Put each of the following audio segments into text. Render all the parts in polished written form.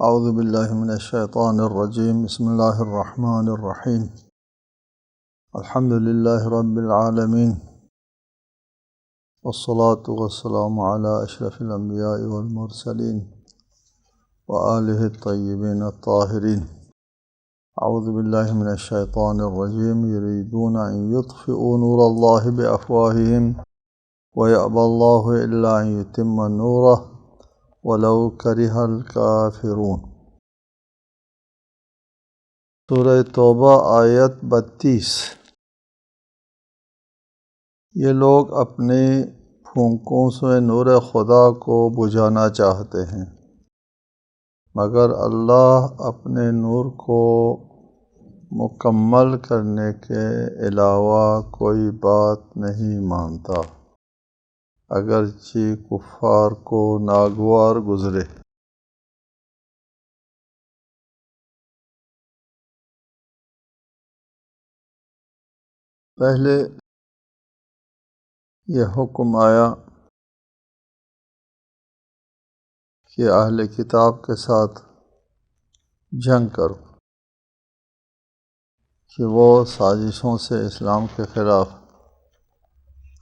اعوذ باللہ من الشیطان الرجیم بسم اللہ الرحمن الرحیم الحمد للہ رب العالمین والصلاة والسلام علی اشرف الانبیاء والمرسلین وآلہ الطیبین الطاہرین۔ اعوذ باللہ من الشیطان الرجیم یریدون ان یطفئوا نور اللہ بافواہہم ویأبی اللہ الا ان یتم نورہ وَلَوْ كَرِهَ الْكَافِرُونَ۔ سورہ توبہ آیت 32۔ یہ لوگ اپنی پھونکوں سے نور خدا کو بجھانا چاہتے ہیں، مگر اللہ اپنے نور کو مکمل کرنے کے علاوہ کوئی بات نہیں مانتا، اگرچہ کفار کو ناگوار گزرے۔ پہلے یہ حکم آیا کہ اہل کتاب کے ساتھ جنگ کرو، کہ وہ سازشوں سے اسلام کے خلاف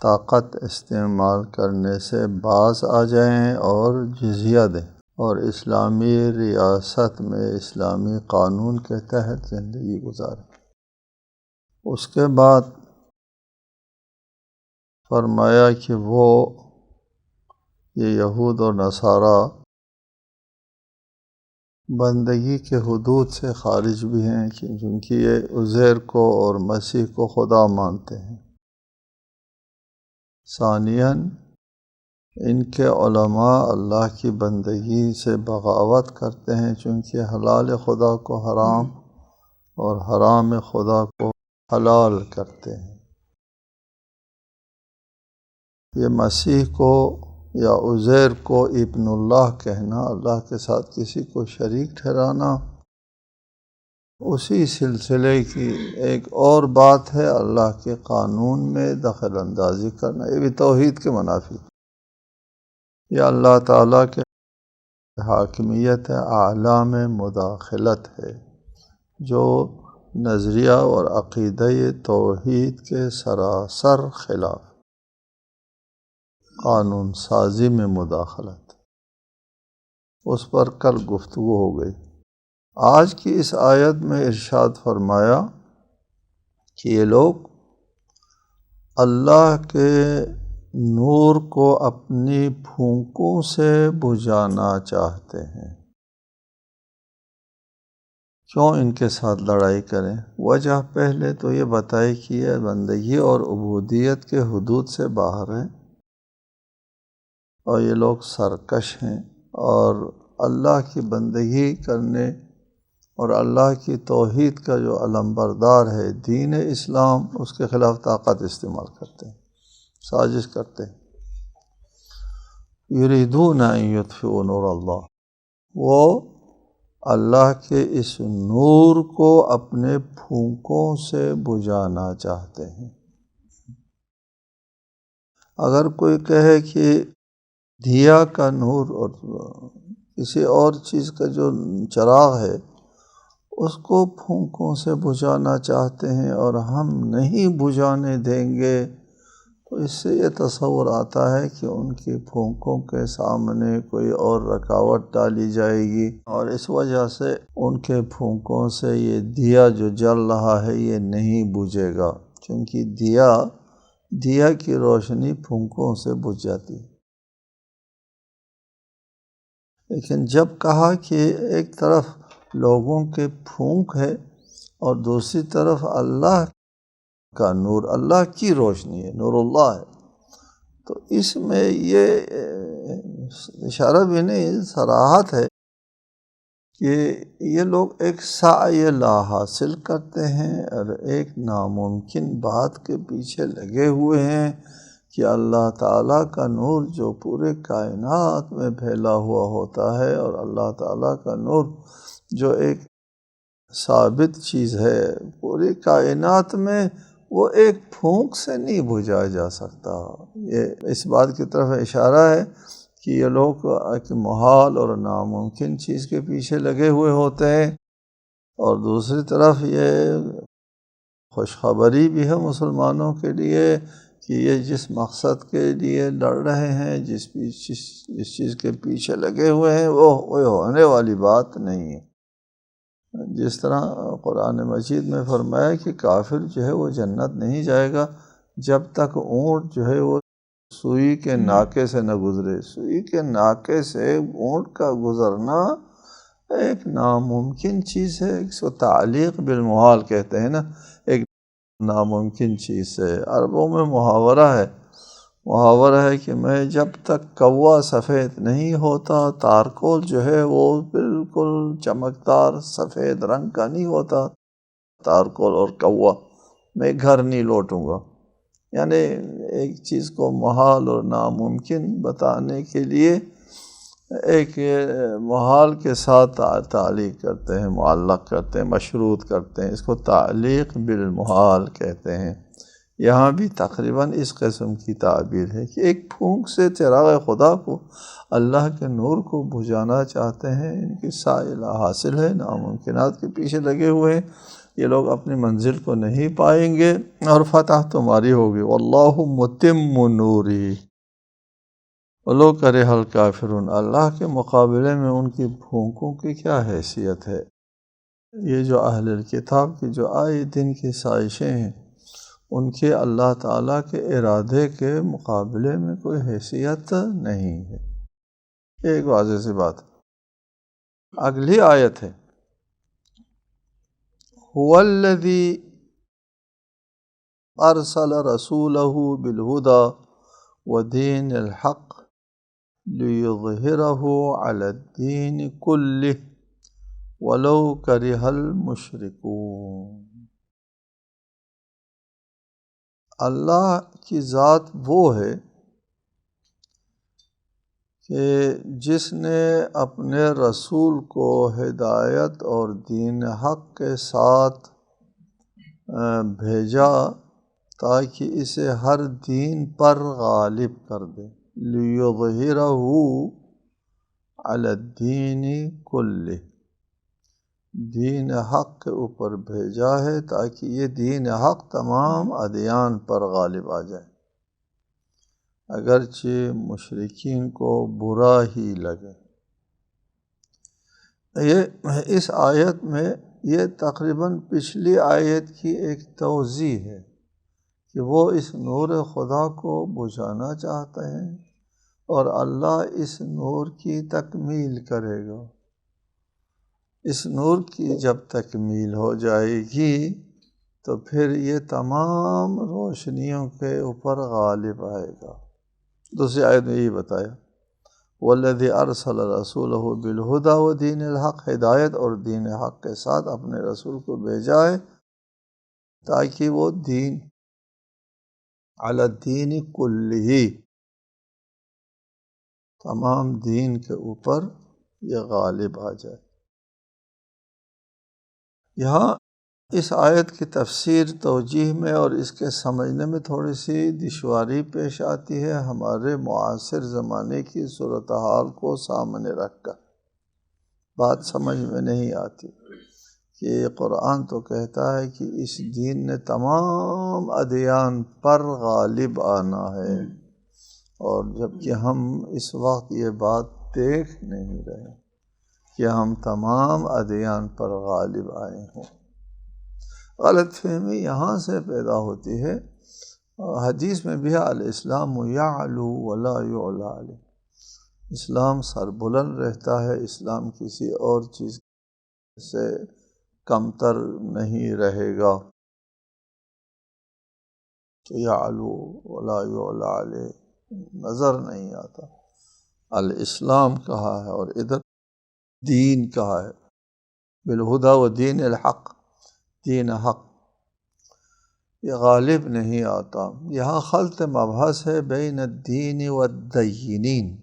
طاقت استعمال کرنے سے باز آ جائیں اور جزیہ دیں اور اسلامی ریاست میں اسلامی قانون کے تحت زندگی گزاریں۔ اس کے بعد فرمایا کہ وہ یہ یہود اور نصارہ بندگی کے حدود سے خارج بھی ہیں، کیونکہ یہ عزیر کو اور مسیح کو خدا مانتے ہیں۔ ثانیاً ان کے علماء اللہ کی بندگی سے بغاوت کرتے ہیں، چونکہ حلال خدا کو حرام اور حرام خدا کو حلال کرتے ہیں۔ یہ مسیح کو یا عزیر کو ابن اللہ کہنا، اللہ کے ساتھ کسی کو شریک ٹھہرانا، اسی سلسلے کی ایک اور بات ہے۔ اللہ کے قانون میں دخل اندازی کرنا، یہ بھی توحید کے منافی، یہ اللہ تعالیٰ کے حاکمیت اعلیٰ میں مداخلت ہے، جو نظریہ اور عقیدہ توحید کے سراسر خلاف، قانون سازی میں مداخلت، اس پر کل گفتگو ہو گئی۔ آج کی اس آیت میں ارشاد فرمایا کہ یہ لوگ اللہ کے نور کو اپنی پھونکوں سے بجھانا چاہتے ہیں۔ کیوں ان کے ساتھ لڑائی کریں؟ وجہ پہلے تو یہ بتائی کہ یہ بندگی اور عبودیت کے حدود سے باہر ہیں، اور یہ لوگ سرکش ہیں، اور اللہ کی بندگی کرنے اور اللہ کی توحید کا جو علمبردار ہے دین اسلام، اس کے خلاف طاقت استعمال کرتے ہیں، سازش کرتے ہیں۔ یریدون ان یطفئوا نور اللہ، وہ اللہ کے اس نور کو اپنے پھونکوں سے بجھانا چاہتے ہیں۔ اگر کوئی کہے کہ دیا کا نور اور کسی اور چیز کا جو چراغ ہے اس کو پھونکوں سے بجھانا چاہتے ہیں اور ہم نہیں بجھانے دیں گے، تو اس سے یہ تصور آتا ہے کہ ان کی پھونکوں کے سامنے کوئی اور رکاوٹ ڈالی جائے گی، اور اس وجہ سے ان کے پھونکوں سے یہ دیا جو جل رہا ہے یہ نہیں بجھے گا، کیونکہ دیا کی روشنی پھونکوں سے بجھ جاتی ہے۔ لیکن جب کہا کہ ایک طرف لوگوں کے پھونک ہے اور دوسری طرف اللہ کا نور، اللہ کی روشنی ہے، نور اللہ ہے، تو اس میں یہ اشارہ بھی نہیں، صراحت ہے کہ یہ لوگ ایک سعی لا حاصل کرتے ہیں اور ایک ناممکن بات کے پیچھے لگے ہوئے ہیں کہ اللہ تعالیٰ کا نور جو پورے کائنات میں پھیلا ہوا ہوتا ہے، اور اللہ تعالیٰ کا نور جو ایک ثابت چیز ہے پوری کائنات میں، وہ ایک پھونک سے نہیں بجھایا جا سکتا۔ یہ اس بات کی طرف اشارہ ہے کہ یہ لوگ ایک محال اور ناممکن چیز کے پیچھے لگے ہوئے ہوتے ہیں، اور دوسری طرف یہ خوشخبری بھی ہے مسلمانوں کے لیے کہ یہ جس مقصد کے لیے لڑ رہے ہیں، جس چیز کے پیچھے لگے ہوئے ہیں، وہ ہونے والی بات نہیں ہے۔ جس طرح قرآن مجید میں فرمایا کہ کافر جو ہے وہ جنت نہیں جائے گا جب تک اونٹ جو ہے وہ سوئی کے ناکے سے نہ گزرے۔ سوئی کے ناکے سے اونٹ کا گزرنا ایک ناممکن چیز ہے، اس کو تعلیق بالمحال کہتے ہیں نا، ایک ناممکن چیز ہے۔ عربوں میں محاورہ ہے کہ میں جب تک کوا سفید نہیں ہوتا، تارکول جو ہے وہ بالکل چمکدار سفید رنگ کا نہیں ہوتا، تارکول اور کوا، میں گھر نہیں لوٹوں گا۔ یعنی ایک چیز کو محال اور ناممکن بتانے کے لیے ایک محال کے ساتھ تعلیق کرتے ہیں، معلق کرتے ہیں، مشروط کرتے ہیں، اس کو تعلیق بالمحال کہتے ہیں۔ یہاں بھی تقریباً اس قسم کی تعبیر ہے کہ ایک پھونک سے چراغ خدا کو، اللہ کے نور کو بجھانا چاہتے ہیں، ان کی سائلہ حاصل ہے، ناممکنات کے پیچھے لگے ہوئے ہیں، یہ لوگ اپنی منزل کو نہیں پائیں گے اور فتح تمہاری ہوگی۔ واللہ متم نوری ولو کرہ الکافرون۔ اللہ کے مقابلے میں ان کی پھونکوں کی کیا حیثیت ہے؟ یہ جو اہل کتاب کی جو آئے دن کی سازشیں ہیں، ان کے اللہ تعالیٰ کے ارادے کے مقابلے میں کوئی حیثیت نہیں ہے۔ ایک واضح سی بات۔ اگلی آیت ہے هو الذی ارسل رسولہ بالہدی ودین الحق لیظہرہ علی الدین کلہ ولو کرہ المشرکون۔ اللہ کی ذات وہ ہے کہ جس نے اپنے رسول کو ہدایت اور دین حق کے ساتھ بھیجا تاکہ اسے ہر دین پر غالب کر دے۔ لیظہرہ علی الدین کلہ، دین حق کے اوپر بھیجا ہے تاکہ یہ دین حق تمام ادیان پر غالب آ جائے، اگرچہ مشرکین کو برا ہی لگے۔ اس آیت میں یہ تقریباً پچھلی آیت کی ایک توضیح ہے کہ وہ اس نور خدا کو بجھانا چاہتے ہیں اور اللہ اس نور کی تکمیل کرے گا۔ اس نور کی جب تکمیل ہو جائے گی تو پھر یہ تمام روشنیوں کے اوپر غالب آئے گا۔ دوسری آیت میں یہ بتایا والذی ارسل رسولہ بالہدی ودین الحق، ہدایت اور دین حق کے ساتھ اپنے رسول کو بھیجا ہے تاکہ وہ دین علی الدین کلہ، تمام دین کے اوپر یہ غالب آ جائے۔ یہاں اس آیت کی تفسیر توجیہ میں اور اس کے سمجھنے میں تھوڑی سی دشواری پیش آتی ہے، ہمارے معاصر زمانے کی صورتحال کو سامنے رکھ کر بات سمجھ میں نہیں آتی کہ قرآن تو کہتا ہے کہ اس دین نے تمام ادیان پر غالب آنا ہے، اور جبکہ ہم اس وقت یہ بات دیکھ نہیں رہے کہ ہم تمام ادیان پر غالب آئے ہوں۔ غلط فہمی یہاں سے پیدا ہوتی ہے، حدیث میں بھی الاسلام یعلو ولا یعلی علیہ، اسلام سر بلند رہتا ہے، اسلام کسی اور چیز سے کمتر نہیں رہے گا۔ تو یعلو ولا یعلی علیہ نظر نہیں آتا، الاسلام کہا ہے اور ادھر دین کہا ہے، بالہدی و دین الحق، دین حق، یہ غالب نہیں آتا۔ یہاں خلط مبحث ہے بین الدین والدینین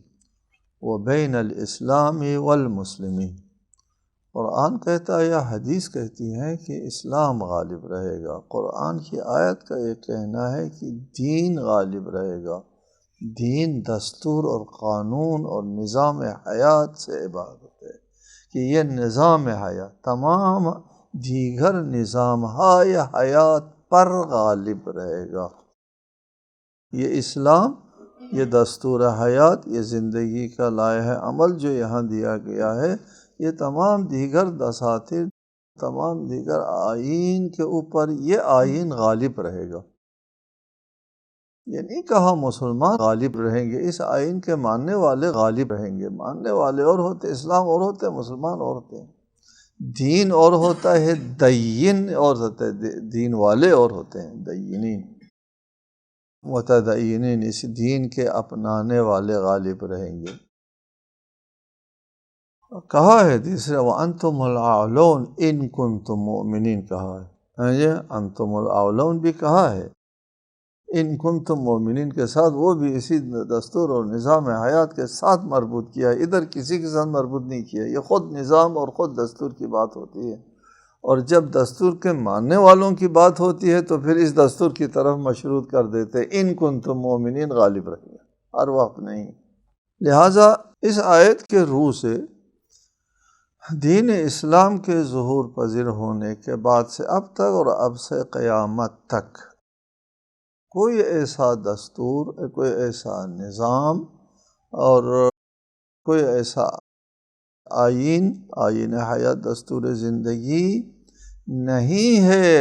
و بین الاسلام والمسلمین۔ قرآن کہتا ہے یا حدیث کہتی ہے کہ اسلام غالب رہے گا، قرآن کی آیت کا یہ کہنا ہے کہ دین غالب رہے گا، دین دستور اور قانون اور نظام حیات سے عبارت ہے کہ یہ نظام حیات تمام دیگر نظام حیات پر غالب رہے گا۔ یہ اسلام، یہ دستور حیات، یہ زندگی کا لائحہ عمل جو یہاں دیا گیا ہے، یہ تمام دیگر دساتیر، تمام دیگر آئین کے اوپر یہ آئین غالب رہے گا۔ یہ نہیں کہا مسلمان غالب رہیں گے، اس آئین کے ماننے والے غالب رہیں گے۔ ماننے والے اور ہوتے، اسلام اور ہوتے ہیں، مسلمان اور ہوتے ہیں۔ دین اور ہوتا ہے، دین اور ہوتا ہے، دین والے اور ہوتے ہیں، دینین متدینین، اس دین کے اپنانے والے غالب رہیں گے۔ کہا ہے تیسرے وَأَنْتُمُ الْأَعْلَوْنَ إِن كُنتُم مُؤْمِنِينَ کہا ہے، انتم الاولون بھی کہا ہے، ان کنتم مومنین کے ساتھ وہ بھی اسی دستور اور نظام حیات کے ساتھ مربوط کیا ہے، ادھر کسی کے ساتھ مربوط نہیں کیا۔ یہ خود نظام اور خود دستور کی بات ہوتی ہے، اور جب دستور کے ماننے والوں کی بات ہوتی ہے تو پھر اس دستور کی طرف مشروط کر دیتے، ان کنتم مومنین غالب رہے گا، ہر وقت نہیں۔ لہٰذا اس آیت کے روح سے دین اسلام کے ظہور پذیر ہونے کے بعد سے اب تک اور اب سے قیامت تک کوئی ایسا دستور، کوئی ایسا نظام اور کوئی ایسا آئین حیات، دستور زندگی نہیں ہے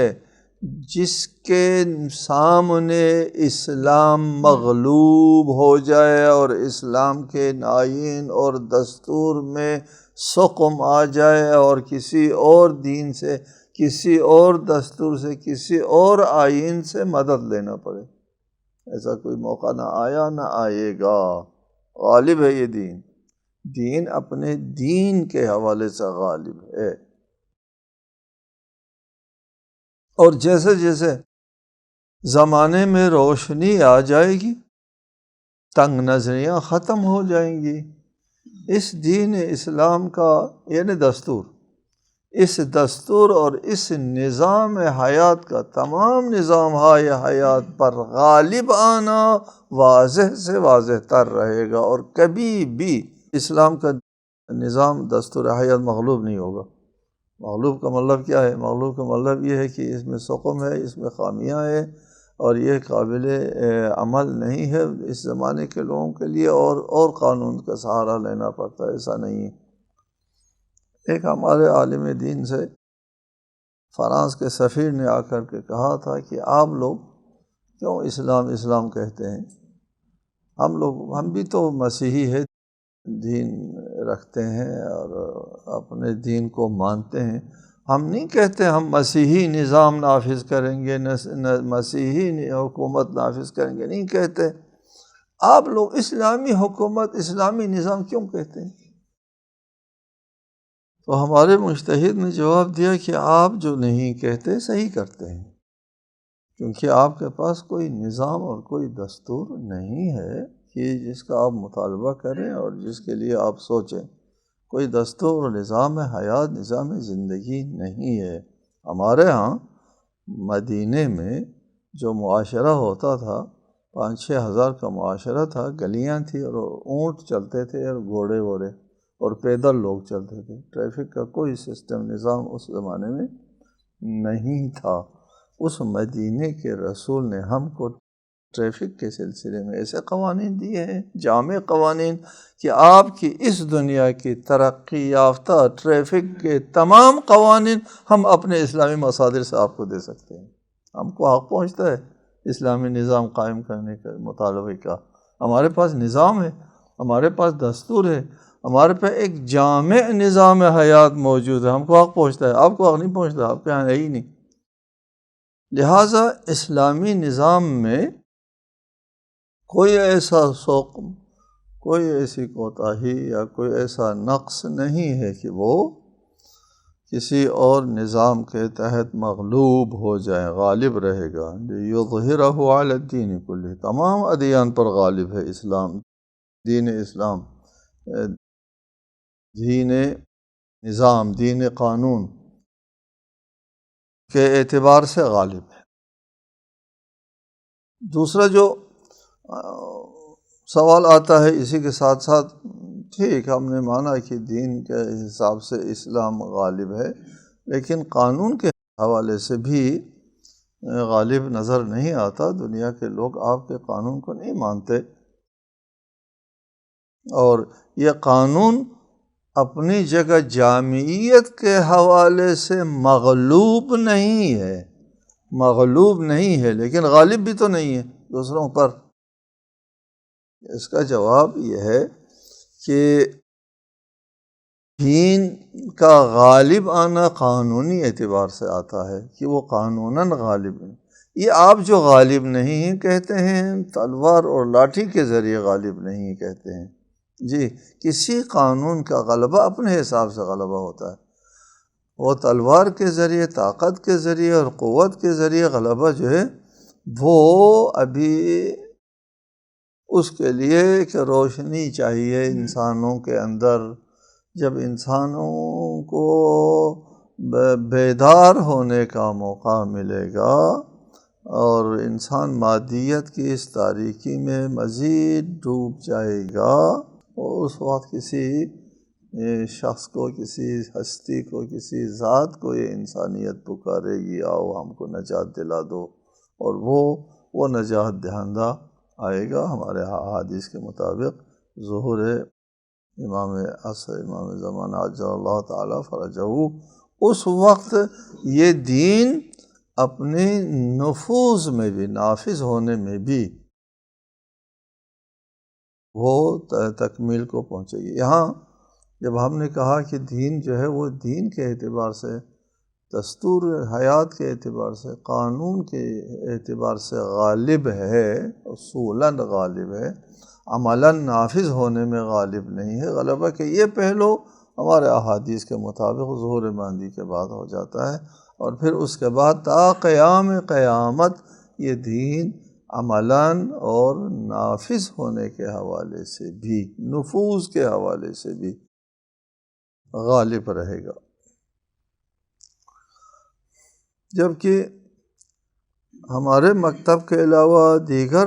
جس کے سامنے اسلام مغلوب ہو جائے اور اسلام کے آئین اور دستور میں سقم آ جائے اور کسی اور دین سے، کسی اور دستور سے، کسی اور آئین سے مدد لینا پڑے۔ ایسا کوئی موقع نہ آیا، نہ آئے گا۔ غالب ہے یہ دین، دین اپنے دین کے حوالے سے غالب ہے۔ اور جیسے جیسے زمانے میں روشنی آ جائے گی، تنگ نظریاں ختم ہو جائیں گی، اس دین اسلام کا یعنی دستور، اس دستور اور اس نظام حیات کا، تمام نظام حیات پر غالب آنا واضح سے واضح تر رہے گا، اور کبھی بھی اسلام کا نظام دستور حیات مغلوب نہیں ہوگا۔ مغلوب کا مطلب کیا ہے؟ مغلوب کا مطلب یہ ہے کہ اس میں سقم ہے، اس میں خامیاں ہیں، اور یہ قابل عمل نہیں ہے اس زمانے کے لوگوں کے لیے، اور قانون کا سہارا لینا پڑتا ہے۔ ایسا نہیں ہے۔ ایک ہمارے عالم دین سے فرانس کے سفیر نے آ کر کے کہا تھا کہ آپ لوگ کیوں اسلام کہتے ہیں؟ ہم بھی تو مسیحی ہے، دین رکھتے ہیں اور اپنے دین کو مانتے ہیں، ہم نہیں کہتے ہم مسیحی نظام نافذ کریں گے، مسیحی حکومت نافذ کریں گے، نہیں کہتے۔ آپ لوگ اسلامی حکومت، اسلامی نظام کیوں کہتے ہیں؟ تو ہمارے مجتہد نے جواب دیا کہ آپ جو نہیں کہتے صحیح کرتے ہیں، کیونکہ آپ کے پاس کوئی نظام اور کوئی دستور نہیں ہے کہ جس کا آپ مطالبہ کریں اور جس کے لیے آپ سوچیں۔ کوئی دستور اور نظام حیات، نظام زندگی نہیں ہے۔ ہمارے ہاں مدینے میں جو معاشرہ ہوتا تھا، 5-6 ہزار کا معاشرہ تھا، گلیاں تھیں اور اونٹ چلتے تھے اور گھوڑے اور پیدل لوگ چلتے تھے۔ ٹریفک کا کوئی سسٹم، نظام اس زمانے میں نہیں تھا۔ اس مدینے کے رسول نے ہم کو ٹریفک کے سلسلے میں ایسے قوانین دیے ہیں، جامع قوانین، کہ آپ کی اس دنیا کی ترقی یافتہ ٹریفک کے تمام قوانین ہم اپنے اسلامی مصادر سے آپ کو دے سکتے ہیں۔ ہم کو حق پہنچتا ہے اسلامی نظام قائم کرنے کا، مطالبے کا۔ ہمارے پاس نظام ہے، ہمارے پاس دستور ہے، ہمارے پاس ایک جامع نظام حیات موجود ہے، ہم کو حق پہنچتا ہے۔ آپ کو حق نہیں پہنچتا، آپ کے یہاں ہے ہی نہیں۔ لہٰذا اسلامی نظام میں کوئی ایسا سقم، کوئی ایسی کوتاہی یا کوئی ایسا نقص نہیں ہے کہ وہ کسی اور نظام کے تحت مغلوب ہو جائے، غالب رہے گا۔ لِيُظْهِرَهُ عَلَى الدِّينِ كُلِّهِ، تمام ادیان پر غالب ہے اسلام، دین اسلام، دین نظام، دین قانون کے اعتبار سے غالب ہے۔ دوسرا جو سوال آتا ہے اسی کے ساتھ ساتھ، ٹھیک ہم نے مانا کہ دین کے حساب سے اسلام غالب ہے، لیکن قانون کے حوالے سے بھی غالب نظر نہیں آتا۔ دنیا کے لوگ آپ کے قانون کو نہیں مانتے، اور یہ قانون اپنی جگہ جامعیت کے حوالے سے مغلوب نہیں ہے، مغلوب نہیں ہے، لیکن غالب بھی تو نہیں ہے دوسروں پر۔ اس کا جواب یہ ہے کہ دین کا غالب آنا قانونی اعتبار سے آتا ہے کہ وہ قانوناً غالب ہے۔ یہ آپ جو غالب نہیں کہتے ہیں تلوار اور لاٹھی کے ذریعے غالب نہیں کہتے ہیں جی، کسی قانون کا غلبہ اپنے حساب سے غلبہ ہوتا ہے، وہ تلوار کے ذریعے، طاقت کے ذریعے اور قوت کے ذریعے غلبہ جو ہے وہ ابھی اس کے لیے کہ روشنی چاہیے انسانوں کے اندر۔ جب انسانوں کو بیدار ہونے کا موقع ملے گا اور انسان مادیت کی اس تاریکی میں مزید ڈوب جائے گا، اور اس وقت کسی شخص کو، کسی ہستی کو، کسی ذات کو یہ انسانیت پکارے گی، آؤ ہم کو نجات دلا دو، اور وہ نجات دہندہ آئے گا ہمارے حدیث کے مطابق ظہور امام عصر، امام زمان عجل اللہ تعالیٰ فرجہ۔ اس وقت یہ دین اپنے نفوذ میں بھی، نافذ ہونے میں بھی وہ تکمیل کو پہنچے گی۔ یہاں جب ہم نے کہا کہ دین جو ہے وہ دین کے اعتبار سے، دستور حیات کے اعتبار سے، قانون کے اعتبار سے غالب ہے، اصولاً غالب ہے، عملاً نافذ ہونے میں غالب نہیں ہے، غلبہ کہ یہ پہلو ہمارے احادیث کے مطابق ظہور مہدی کے بعد ہو جاتا ہے، اور پھر اس کے بعد تا قیام قیامت یہ دین عملاً اور نافذ ہونے کے حوالے سے بھی، نفوذ کے حوالے سے بھی غالب رہے گا۔ جبکہ ہمارے مکتب کے علاوہ دیگر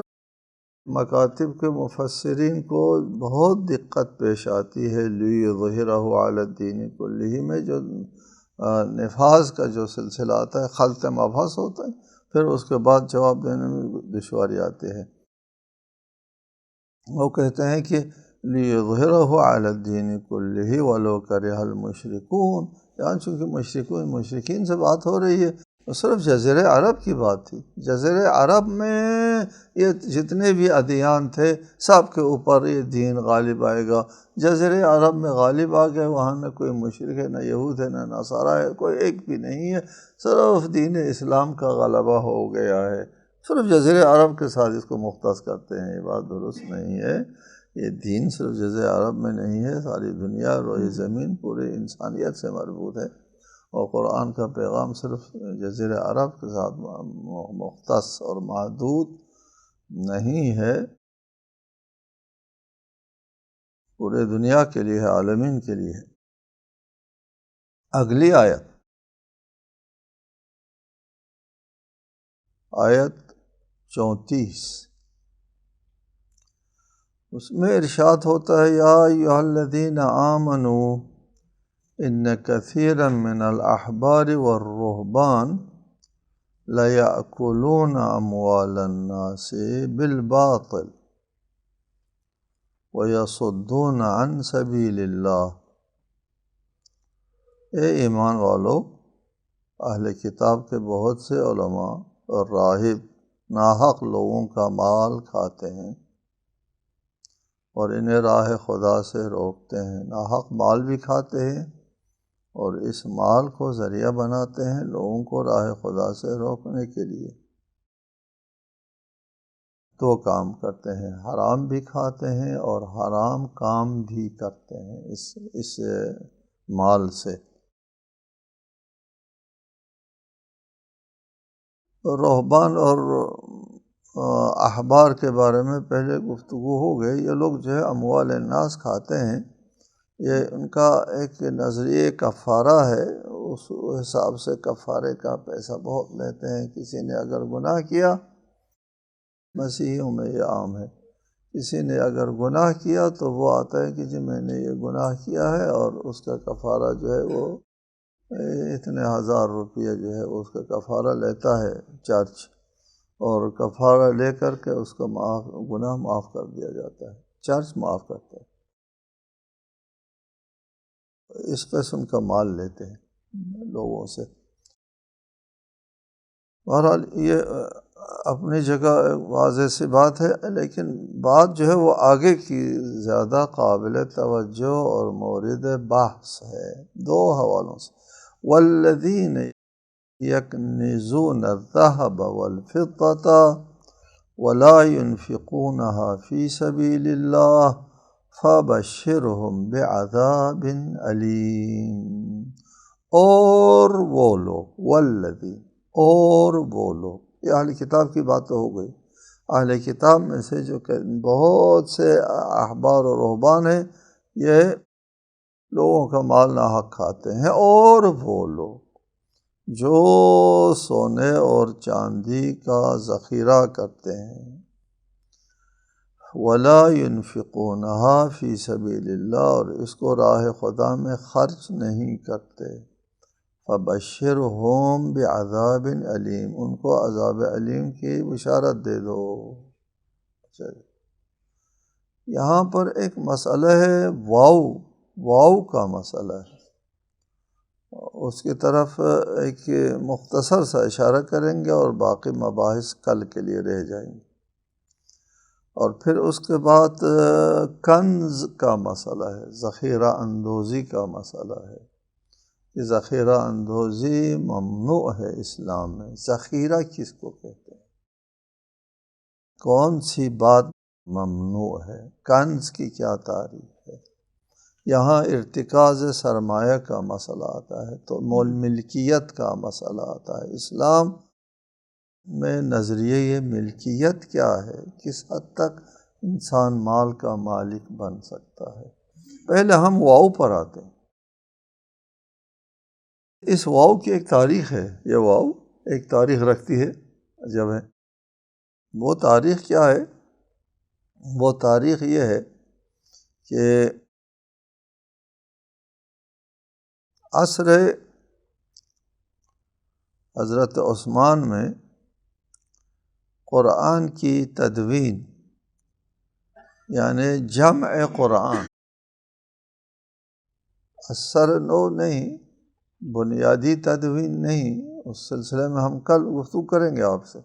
مکاتب کے مفسرین کو بہت دقت پیش آتی ہے لِیُظْہِرَہُ عَلَى الدِّینِ کُلِّہ میں، جو نفاذ کا جو سلسلہ آتا ہے، خلط مبحث ہوتا ہے، پھر اس کے بعد جواب دینے میں دشواری آتی ہے۔ وہ کہتے ہیں کہ لِیُظْہِرَہُ عَلَى الدِّینِ کُلِّہ وَلَوْ کَرِہَ الْمُشْرِکُونَ، یہاں چونکہ مشرکین سے بات ہو رہی ہے، وہ صرف جزیرہ عرب کی بات تھی۔ جزیرہ عرب میں یہ جتنے بھی ادیان تھے سب کے اوپر یہ دین غالب آئے گا۔ جزیرہ عرب میں غالب آ گئے، وہاں نہ کوئی مشرک ہے، نہ یہود ہے، نہ نصارہ ہے، کوئی ایک بھی نہیں ہے، صرف دین اسلام کا غلبہ ہو گیا ہے۔ صرف جزیرہ عرب کے ساتھ اس کو مختص کرتے ہیں، یہ بات درست نہیں ہے۔ یہ دین صرف جزیرہ عرب میں نہیں ہے، ساری دنیا، روئے زمین، پورے انسانیت سے مربوط ہے، اور قرآن کا پیغام صرف جزیرہ عرب کے ساتھ مختص اور محدود نہیں ہے، پورے دنیا کے لیے ہے، عالمین کے لیے ہے۔ اگلی آیت 34، اس میں ارشاد ہوتا ہے یا ایھا الذین آمنوا ان کثیرا من الاحبار والرہبان لیأکلون اموال الناس بالباطل ویصدون عن سبیل اللہ۔ اے ایمان والو، اہل کتاب کے بہت سے علماء اور راہب ناحق لوگوں کا مال کھاتے ہیں اور انہیں راہ خدا سے روکتے ہیں، ناحق مال بھی کھاتے ہیں اور اس مال کو ذریعہ بناتے ہیں لوگوں کو راہ خدا سے روکنے کے لیے۔ دو کام کرتے ہیں، حرام بھی کھاتے ہیں اور حرام کام بھی کرتے ہیں اس مال سے۔ رہبان اور احبار کے بارے میں پہلے گفتگو ہو گئی۔ یہ لوگ جو ہے اموال الناس کھاتے ہیں، یہ ان کا ایک نظریہ کفارہ ہے، اس حساب سے کفارے کا پیسہ بہت لیتے ہیں۔ کسی نے اگر گناہ کیا، مسیحیوں میں یہ عام ہے، کسی نے اگر گناہ کیا تو وہ آتا ہے کہ جی میں نے یہ گناہ کیا ہے، اور اس کا کفارہ جو ہے وہ اتنے 1000 روپیہ جو ہے اس کا کفارہ لیتا ہے چرچ، اور کفارہ لے کر کے اس کا گناہ معاف کر دیا جاتا ہے، چرچ معاف کرتا ہے۔ اس قسم کا مال لیتے ہیں لوگوں سے۔ بہرحال یہ اپنی جگہ واضح سی بات ہے، لیکن بات جو ہے وہ آگے کی زیادہ قابل توجہ اور مورد بحث ہے دو حوالوں سے۔ والذین یکنزون الذهب والفضة ولا ينفقونها في سبيل الله فبشرهم بعذاب علیم۔ اور وہ لوگ، والذین، اور وہ لوگ، یہ اہل کتاب کی بات تو ہو گئی۔ اہل کتاب میں سے جو کہ بہت سے احبار و رہبان ہیں، یہ لوگوں کا مال ناحق کھاتے ہیں، اور وہ لوگ جو سونے اور چاندی کا ذخیرہ کرتے ہیں، ولا ينفقونها فی سبیل اللہ، اور اس کو راہ خدا میں خرچ نہیں کرتے، فبشرہم بعذاب علیم، ان کو عذاب علیم کی بشارت دے دو۔ یہاں پر ایک مسئلہ ہے، واو کا مسئلہ ہے، اس کی طرف ایک مختصر سا اشارہ کریں گے اور باقی مباحث کل کے لیے رہ جائیں گے۔ اور پھر اس کے بعد کنز کا مسئلہ ہے، ذخیرہ اندوزی کا مسئلہ ہے۔ یہ ذخیرہ اندوزی ممنوع ہے اسلام میں۔ ذخیرہ کس کو کہتے ہیں؟ کون سی بات ممنوع ہے؟ کنز کی کیا تعریف ہے؟ یہاں ارتکاز سرمایہ کا مسئلہ آتا ہے، تو مول ملکیت کا مسئلہ آتا ہے۔ اسلام میں نظریہ ملکیت کیا ہے، کس حد تک انسان مال کا مالک بن سکتا ہے۔ پہلے ہم واو پر آتے ہیں۔ اس واو کی ایک تاریخ ہے، یہ واو ایک تاریخ رکھتی ہے جب ہے۔ وہ تاریخ کیا ہے؟ وہ تاریخ یہ ہے کہ عصر حضرت عثمان میں قرآن کی تدوین، یعنی جمع قرآن، اثر نو نہیں، بنیادی تدوین نہیں، اس سلسلے میں ہم کل گفتگو کریں گے آپ سے۔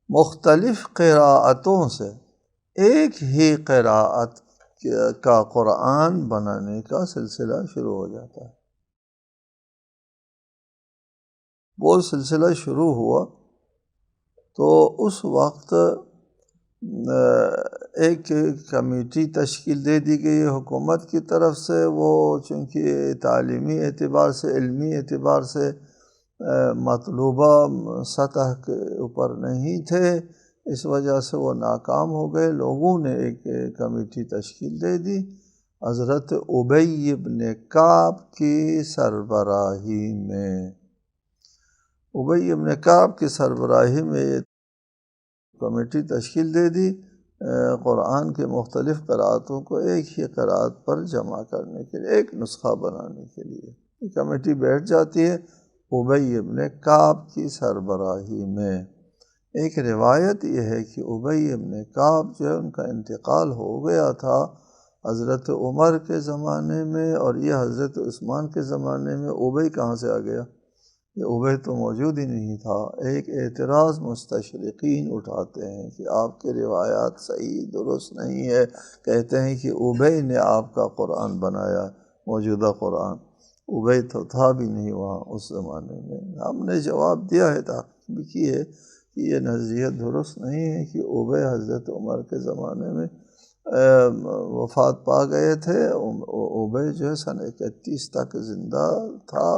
مختلف قراءتوں سے ایک ہی قراءت کا قرآن بنانے کا سلسلہ شروع ہو جاتا ہے۔ وہ سلسلہ شروع ہوا تو اس وقت ایک کمیٹی تشکیل دے دی گئی حکومت کی طرف سے۔ وہ چونکہ تعلیمی اعتبار سے، علمی اعتبار سے مطلوبہ سطح کے اوپر نہیں تھے، اس وجہ سے وہ ناکام ہو گئے۔ لوگوں نے ایک کمیٹی تشکیل دے دی حضرت ابی بن کعب کی سربراہی میں۔ ابی بن کعب کی سربراہی میں یہ کمیٹی تشکیل دے دی قرآن کے مختلف قراءتوں کو ایک ہی قراءت پر جمع کرنے کے لیے، ایک نسخہ بنانے کے لیے۔ یہ کمیٹی بیٹھ جاتی ہے ابی بن کعب کی سربراہی میں۔ ایک روایت یہ ہے کہ ابی بن کعب جو ہے ان کا انتقال ہو گیا تھا حضرت عمر کے زمانے میں، اور یہ حضرت عثمان کے زمانے میں ابی کہاں سے آ گیا؟ یہ ابی تو موجود ہی نہیں تھا۔ ایک اعتراض مستشرقین اٹھاتے ہیں کہ آپ کے روایات صحیح درست نہیں ہے، کہتے ہیں کہ ابی نے آپ کا قرآن بنایا، موجودہ قرآن۔ ابی تو تھا بھی نہیں وہاں اس زمانے میں۔ ہم نے جواب دیا ہے، تحقیق بھی کی ہے کہ یہ نظریہ درست نہیں ہے کہ ابی حضرت عمر کے زمانے میں وفات پا گئے تھے۔ ابی جو ہے سن 31 تک زندہ تھا،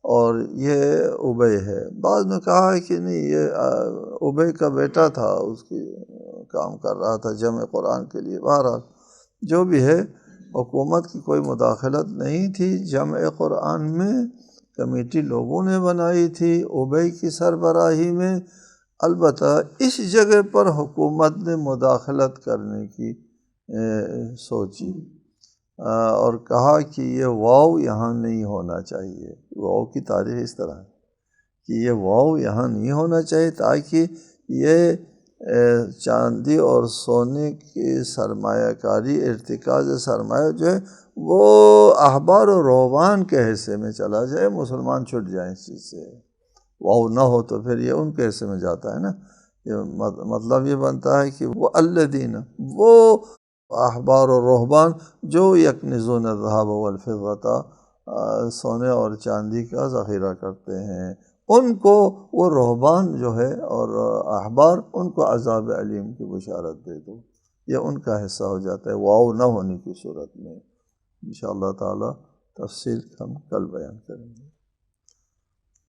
اور یہ ابی ہے۔ بعض نے کہا ہے کہ نہیں، یہ ابی کا بیٹا تھا، اس کی کام کر رہا تھا جمع قرآن کے لیے۔ بہرحال جو بھی ہے، حکومت کی کوئی مداخلت نہیں تھی جمع قرآن میں، کمیٹی لوگوں نے بنائی تھی ابی کی سربراہی میں۔ البتہ اس جگہ پر حکومت نے مداخلت کرنے کی سوچی اور کہا کہ یہ واو یہاں نہیں ہونا چاہیے۔ واو کی تعریف اس طرح ہے کہ یہ واو یہاں نہیں ہونا چاہیے تاکہ یہ چاندی اور سونے کی سرمایہ کاری، ارتکاز سرمایہ جو ہے وہ احبار و رہبان کے حصے میں چلا جائے، مسلمان چھٹ جائیں اس چیز سے۔ واو نہ ہو تو پھر یہ ان کے حصے میں جاتا ہے نا، مطلب یہ بنتا ہے کہ وہ الذین، وہ احبار و رہبان جو یکنزون الذهب والفضة، سونے اور چاندی کا ذخیرہ کرتے ہیں، ان کو وہ رہبان جو ہے اور احبار، ان کو عذاب علیم کی بشارت دے دو، یہ ان کا حصہ ہو جاتا ہے واو نہ ہونے کی صورت میں۔ انشاءاللہ تعالی تفصیل ہم کل بیان کریں گے۔